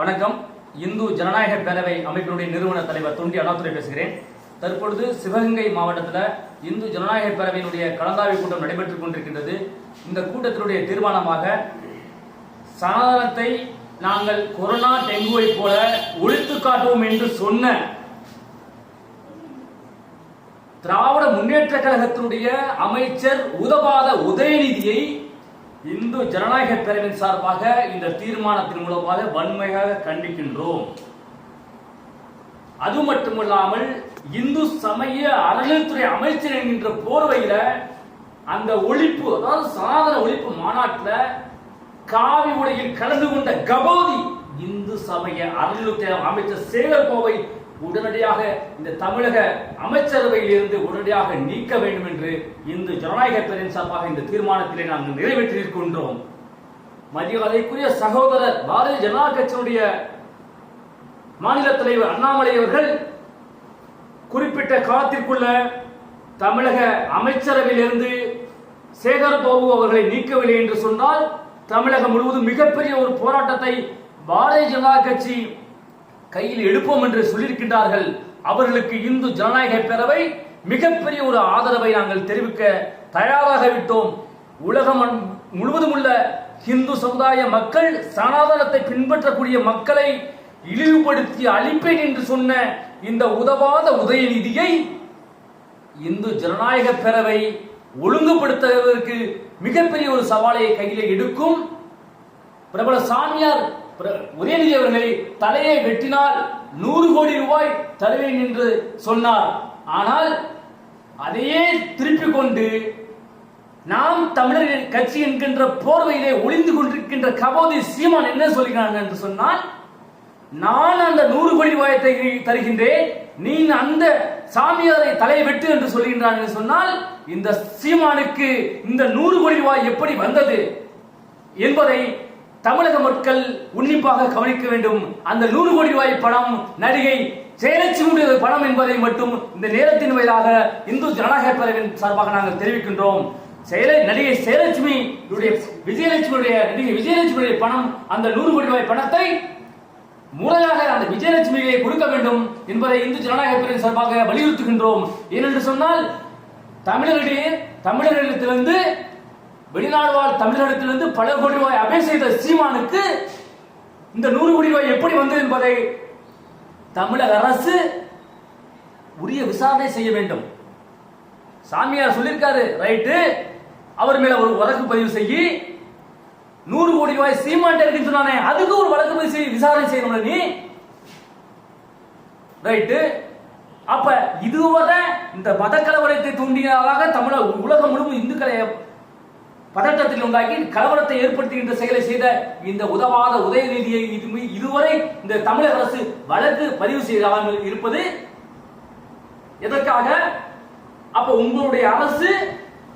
வணக்கம். இந்து ஜனநாயக பேரவை அமைப்பினுடைய நிறுவன தலைவர் தொண்டி அண்ணாதுரை பேசுகிறேன். தற்பொழுது சிவகங்கை மாவட்டத்தில் இந்து ஜனநாயக பேரவையினுடைய கலந்தாய்வு கூட்டம் நடைபெற்றுக் கொண்டிருக்கின்றது. இந்த கூட்டத்தினுடைய தீர்மானமாக சனாதனத்தை நாங்கள் கொரோனா டெங்குவை போல ஒழித்து காட்டுவோம் என்று சொன்ன திராவிட முன்னேற்ற கழகத்தினுடைய அமைச்சர் உதவாத உதயநிதியை இந்து ஜனநாயக பேரவையின் சார்பாக இந்த தீர்மானத்தின் மூலமாக வன்மையாக கண்டிக்கின்றோம். அது மட்டுமல்லாமல் இந்து சமய அறநிலைத்துறை அமைச்சர் என்கின்ற போர்வையில அந்த ஒழிப்பு, அதாவது சனாதன ஒழிப்பு மாநாட்டில் காவி உடையில் கலந்து கொண்ட கபோதி இந்து சமய அறநிலைத்துறை அமைச்சர் சேகர் கோவை உடனடியாக இந்த தமிழக அமைச்சரவையில் இருந்து உடனடியாக நீக்க வேண்டும் என்று இந்து ஜனநாயக பேரவையின் சார்பாக இந்த தீர்மானத்திலே நாங்கள் நிறைவேற்றியிருக்கின்றோம். மரியாதைக்குரிய சகோதரர் பாரதிய ஜனதா கட்சியினுடைய மாநில தலைவர் அண்ணாமலை அவர்கள் குறிப்பிட்ட காலத்திற்குள்ள தமிழக அமைச்சரவையிலிருந்து சேகர் பாபு அவர்களை நீக்கவில்லை என்று சொன்னால் தமிழகம் முழுவதும் மிகப்பெரிய ஒரு போராட்டத்தை பாரதிய ஜனதா கட்சி கையில் எடுப்போம் என்று சொல்லியிருக்கின்றார்கள். அவர்களுக்கு இந்து ஜனநாயக பேரவை மிகப்பெரிய ஒரு ஆதரவை நாங்கள் தெரிவிக்க தயாராக விட்டோம். உலகம் முழுவதும் உள்ள இந்து சமுதாய மக்கள் சனாதனத்தை பின்பற்றக்கூடிய மக்களை இழிவுபடுத்தி அழிப்பேன் என்று சொன்ன இந்த உதவாத உதயநிதியை இந்து ஜனநாயக பேரவை ஒழுங்குபடுத்துவதற்கு மிகப்பெரிய ஒரு சவாலை கையிலே எடுக்கும். பிரபல சாமியார் உதயநிதி அவர்களை தலையை வெட்டினால் 100 கோடி ரூபாய் தருவேன் என்று சொன்னார். ஆனால் அதையே திருப்பிக் கொண்டு நாம் தமிழர் கட்சி என்கின்ற போர்வையிலே ஒளிந்து கொண்டிருக்கின்ற கபோதி சீமான் என்ன சொல்கிறான் என்று சொன்னால், நான் அந்த 100 கோடி ரூபாயத்தை தருகின்றேன், நீ அந்த சாமியாரை தலையை வெட்டு என்று சொல்கின்றான் என்று சொன்னால், இந்த சீமானுக்கு இந்த 100 கோடி ரூபாய் எப்படி வந்தது என்பதை தமிழக மக்கள் உன்னிப்பாக கவனிக்க வேண்டும். அந்த 100 கோடி ரூபாய் பணம் நடிகை ஜெயலட்சுமியுடைய பணம் என்பதை மட்டும் இந்த நேரத்தின் வாயிலாக இந்து ஜனநாயக பேரவையின் சார்பாக நாங்கள் தெரிவிக்கின்றோம். நடிகை ஜெயலட்சுமி விஜயலட்சுமியுடைய பணம், அந்த 100 கோடி ரூபாய் பணத்தை முறையாக அந்த விஜயலட்சுமியை கொடுக்க வேண்டும் என்பதை இந்து ஜனநாயக பேரவையின் சார்பாக வலியுறுத்துகின்றோம். ஏனென்று சொன்னால் தமிழர்களிடத்திலிருந்து வெளிநாடு வாழ் தமிழகத்திலிருந்து பல கோடி ரூபாய் அபே செய்த சீமானுக்கு இந்த 100 கோடி ரூபாய் எப்படி வந்தது என்பதை தமிழக அரசு உரிய விசாரணை செய்ய வேண்டும். சாமியார் சொல்லியிருக்காரு, ரைட்டு, அவர் மேல ஒரு வழக்கு பதிவு செய்யி 100 கோடி ரூபாய் சீமான் இருக்குன்னு சொன்னானே, அதுக்கு ஒரு வழக்கு பதிவு செய்ய விசாரணை செய்யணும் நீ, ரைட்டு. அப்ப இதுவரை இந்த மத கலவரத்தை தூண்டியதாக தமிழக உலகம் முழுவதும் இந்துக்களை பதட்டத்தில் உண்டாக்கி கலவரத்தை ஏற்படுத்துகின்ற செயலை செய்த இந்த உதவாத உதயநிதியை இதுவரை இந்த தமிழக அரசு வழக்கு பதிவு செய்யாமல் இருப்பது எதற்காக? அப்ப உங்களுடைய அரசு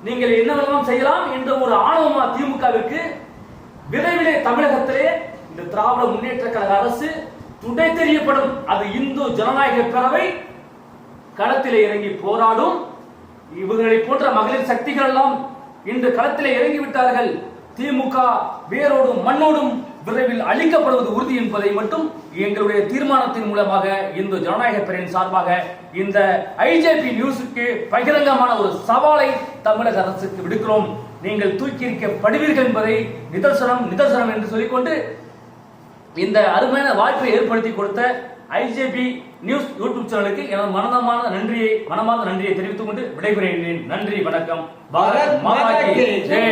நீங்கள் என்ன செய்யலாம் என்ற ஒரு ஆணவமா திமுகவிற்கு விரைவிலே தமிழகத்திலே இந்த திராவிட முன்னேற்ற கழக அரசு துடை தெரியப்படும். அது இந்து ஜனநாயக பேரவை களத்திலே இறங்கி போராடும். இவர்களை போன்ற மகளிர் சக்திகள் எல்லாம் இன்று களத்திலே இறங்கிவிட்டார்கள். திமுக வேரோடும் மண்ணோடும் விரைவில் அழிக்கப்படுவது உறுதி என்பதை மட்டும் எங்களுடைய தீர்மானத்தின் மூலமாக இந்து ஜனநாயக பேரவையின் சார்பாக இந்த ஐஜேபி நியூஸுக்கு பகிரங்கமான ஒரு சவாலை தமிழக அரசுக்கு விடுக்கிறோம். நீங்கள் தூக்கி எறிக்கப்படுவீர்கள் என்பதை நிதர்சனம் என்று சொல்லிக்கொண்டு இந்த அருமையான வாய்ப்பை ஏற்படுத்தி கொடுத்த ஐஜேபி நியூஸ் யூடியூப் சேனலுக்கு எனது மனமார்ந்த நன்றியை தெரிவித்துக் கொண்டு விடைபெறுகிறேன். நன்றி, வணக்கம். பாரத் மாதா கி ஜெய்.